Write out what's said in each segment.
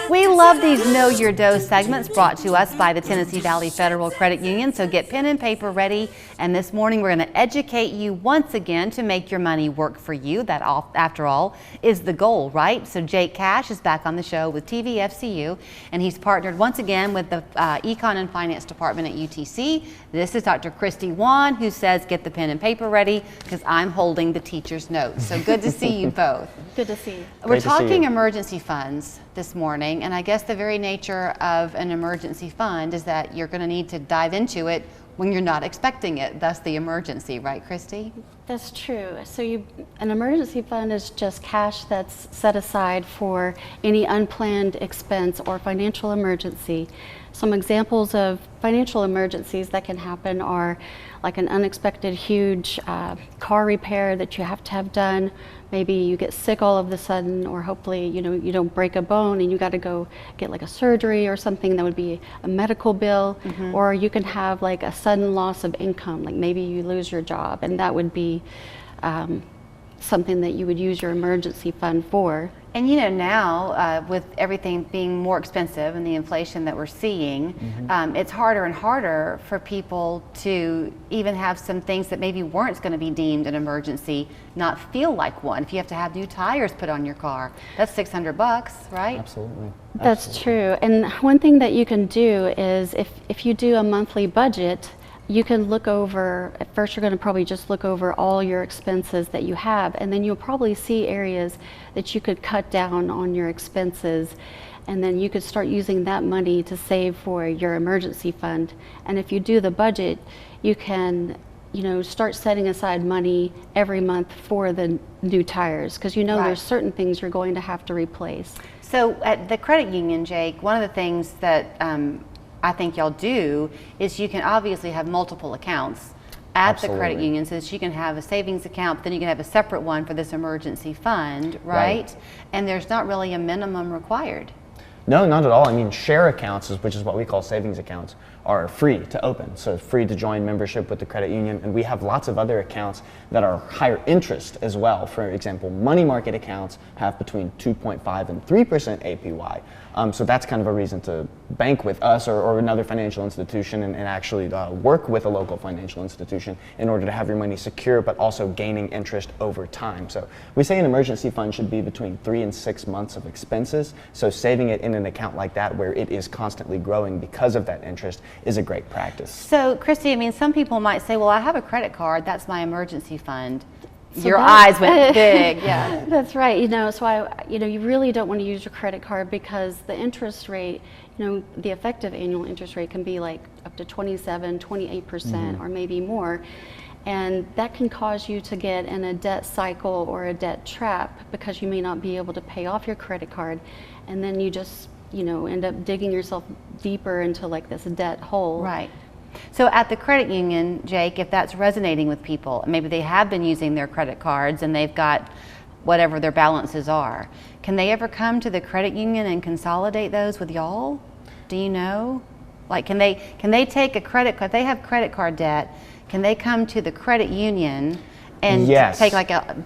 We love these Know Your Dose segments brought to us by the Tennessee Valley Federal Credit Union, so get pen and paper ready. And this morning we're going to educate you once again to make your money work for you. That, after all, is the goal, right? So Jake Cash is back on the show with TVFCU, and he's partnered once again with the Econ and Finance Department at UTC. This is Dr. Christy Wan, who says get the pen and paper ready because I'm holding the teacher's notes. So good to see you both. Good to see you. We're talking emergency funds this morning, and I guess the very nature of an emergency fund is that you're going to need to dive into it when you're not expecting it, thus the emergency, right, Christy? That's true. So an emergency fund is just cash that's set aside for any unplanned expense or financial emergency. Some examples of financial emergencies that can happen are like an unexpected huge car repair that you have to have done. Maybe you get sick all of a sudden, or hopefully you don't break a bone and you got to go get like a surgery or something. That would be a medical bill. Or you can have like a sudden loss of income, like maybe you lose your job, and that would be something that you would use your emergency fund for. And you know, now with everything being more expensive and the inflation that we're seeing, it's harder and harder for people to even have some things that maybe weren't going to be deemed an emergency not feel like one. If you have to have new tires put on your car, that's $600, right? Absolutely. That's true. And one thing that you can do is if you do a monthly budget, you can look over, at first you're going to probably just look over all your expenses that you have, and then you'll probably see areas that you could cut down on your expenses, and then you could start using that money to save for your emergency fund. And if you do the budget, you can start setting aside money every month for the new tires, because there's certain things you're going to have to replace. So at the credit union, Jake, one of the things that I think y'all do is you can obviously have multiple accounts at the credit union, so that you can have a savings account, but then you can have a separate one for this emergency fund, right? And there's not really a minimum required. No, not at all. I mean, share accounts, which is what we call savings accounts, are free to open. So it's free to join membership with the credit union. And we have lots of other accounts that are higher interest as well. For example, money market accounts have between 2.5 and 3% APY. So that's kind of a reason to bank with us or another financial institution and actually work with a local financial institution in order to have your money secure, but also gaining interest over time. So we say an emergency fund should be between 3 and 6 months of expenses. So saving it in an account like that where it is constantly growing because of that interest is a great practice. So Christy, I mean, some people might say, well, I have a credit card, that's my emergency fund. So your eyes went big, yeah. That's right. So you really don't want to use your credit card because the interest rate, the effective annual interest rate can be like up to 27, 28% or maybe more. And that can cause you to get in a debt cycle or a debt trap because you may not be able to pay off your credit card. And then you just, end up digging yourself deeper into like this debt hole. Right. So at the credit union, Jake, if that's resonating with people, maybe they have been using their credit cards and they've got whatever their balances are, can they ever come to the credit union and consolidate those with y'all? Do you know? Like, can they take a credit card, if they have credit card debt, can they come to the credit union and take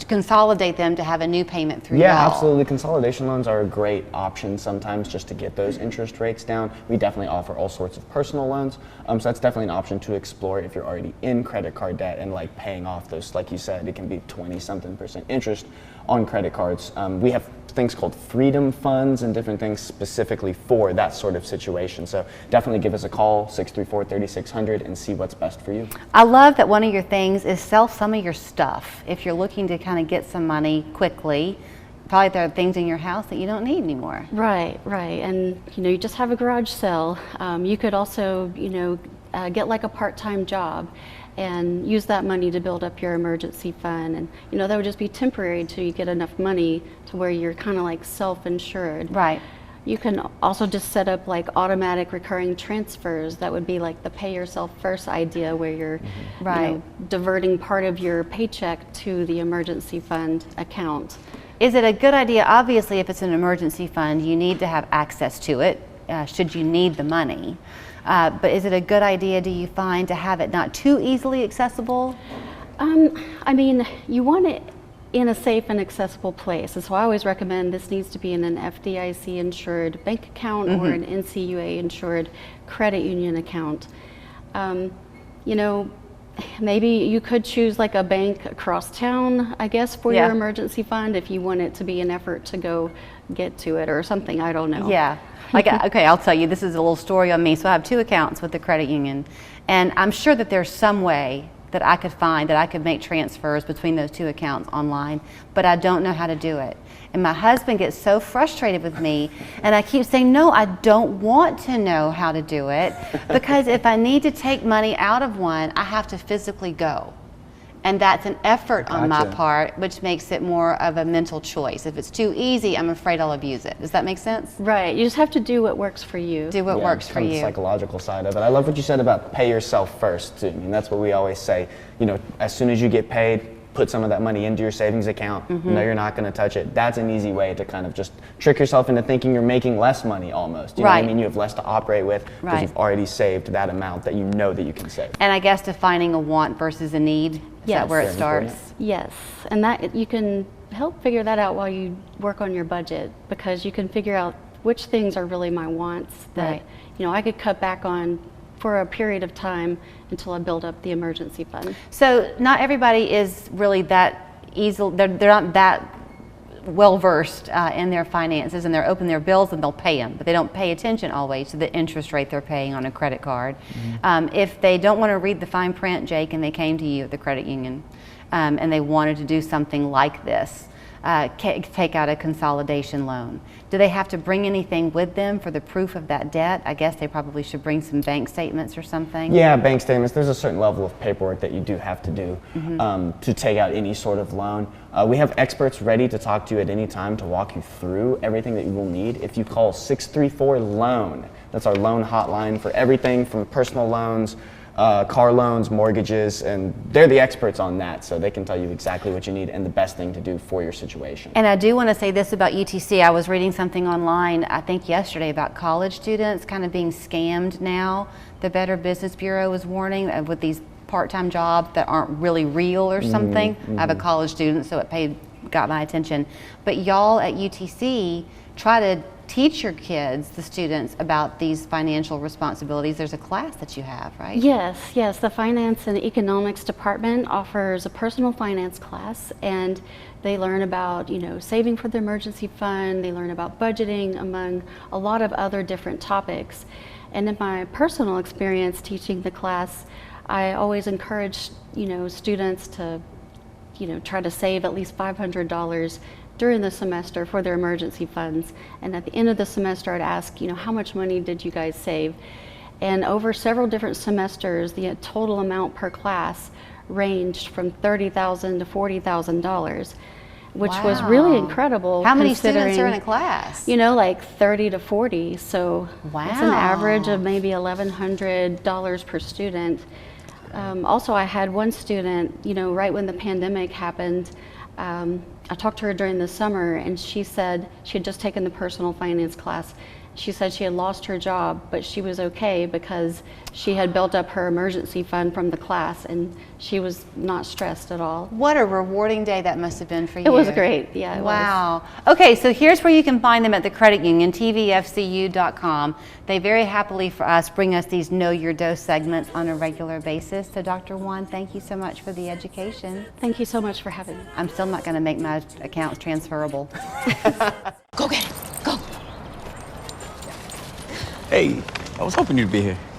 consolidate them to have a new payment through y'all? Yeah, absolutely. Consolidation loans are a great option sometimes just to get those interest rates down. We definitely offer all sorts of personal loans. So that's definitely an option to explore if you're already in credit card debt and like paying off those, like you said, it can be 20-something% interest on credit cards. We have things called freedom funds and different things specifically for that sort of situation. So definitely give us a call, 634-3600, and see what's best for you. I love that one of your things is sell some of your stuff. If you're looking to kind of get some money quickly, probably there are things in your house that you don't need anymore. Right. And you just have a garage sale. You could also, get like a part-time job and use that money to build up your emergency fund. And that would just be temporary until you get enough money to where you're kind of like self-insured. Right. You can also just set up like automatic recurring transfers. That would be like the pay yourself first idea where you're diverting part of your paycheck to the emergency fund account. Is it a good idea? Obviously, if it's an emergency fund, you need to have access to it should you need the money. But is it a good idea, do you find, to have it not too easily accessible? I mean, you want it in a safe and accessible place. And so I always recommend this needs to be in an FDIC insured bank account or an NCUA insured credit union account. You know, maybe you could choose like a bank across town, I guess, for your emergency fund if you want it to be an effort to go get to it or something. I don't know. Yeah. Like, okay, I'll tell you, this is a little story on me. So I have 2 accounts with the credit union, and I'm sure that there's some way that I could find that I could make transfers between those 2 accounts online, but I don't know how to do it. And my husband gets so frustrated with me, and I keep saying, no, I don't want to know how to do it, because if I need to take money out of one, I have to physically go. And that's an effort on my part, which makes it more of a mental choice. If it's too easy, I'm afraid I'll abuse it. Does that make sense? Right. You just have to do what works for you. Do what works for you. The psychological side of it. I love what you said about pay yourself first, too. I mean, that's what we always say. You know, as soon as you get paid, put some of that money into your savings account. No, you're not going to touch it. That's an easy way to kind of just trick yourself into thinking you're making less money almost. You know what I mean? You have less to operate with because you've already saved that amount that you know that you can save. And I guess defining a want versus a need, is that where it starts? Yes, and that you can help figure that out while you work on your budget, because you can figure out which things are really my wants that you know I could cut back on for a period of time until I build up the emergency fund. So not everybody is really that easy, they're not that well versed in their finances, and they're open their bills and they'll pay them, but they don't pay attention always to the interest rate they're paying on a credit card. If they don't want to read the fine print, Jake, and they came to you at the credit union and they wanted to do something like this, take out a consolidation loan, do they have to bring anything with them for the proof of that debt? I guess they probably should bring some bank statements or something. Yeah, bank statements. There's a certain level of paperwork that you do have to do to take out any sort of loan. We have experts ready to talk to you at any time to walk you through everything that you will need. If you call 634-LOAN, that's our loan hotline for everything from personal loans, car loans, mortgages, and they're the experts on that, so they can tell you exactly what you need and the best thing to do for your situation. And I do want to say this about UTC. I was reading something online, I think yesterday, about college students kind of being scammed now. The Better Business Bureau was warning with these part-time jobs that aren't really real or something. I have a college student, so it got my attention. But y'all at UTC try to teach your kids, the students, about these financial responsibilities. There's a class that you have, right? Yes. The Finance and Economics Department offers a personal finance class, and they learn about, you know, saving for the emergency fund. They learn about budgeting, among a lot of other different topics. And in my personal experience teaching the class, I always encourage, you know, students to, you know, try to save at least $500 during the semester for their emergency funds. And at the end of the semester, I'd ask, you know, how much money did you guys save? And over several different semesters, the total amount per class ranged from $30,000 to $40,000, which was really incredible. How many students are in a class? You know, like 30 to 40. So it's an average of maybe $1,100 per student. Also, I had one student, you know, right when the pandemic happened, I talked to her during the summer, and she said she had just taken the personal finance class. She said she had lost her job, but she was okay because she had built up her emergency fund from the class, and she was not stressed at all. What a rewarding day that must have been for you. It was great, yeah. It was. Okay, so here's where you can find them at the credit union, TVFCU.com. They very happily for us bring us these Know Your Dose segments on a regular basis. So Dr. Juan, thank you so much for the education. Thank you so much for having me. I'm still not going to make my accounts transferable. Go get it, go. Hey, I was hoping you'd be here.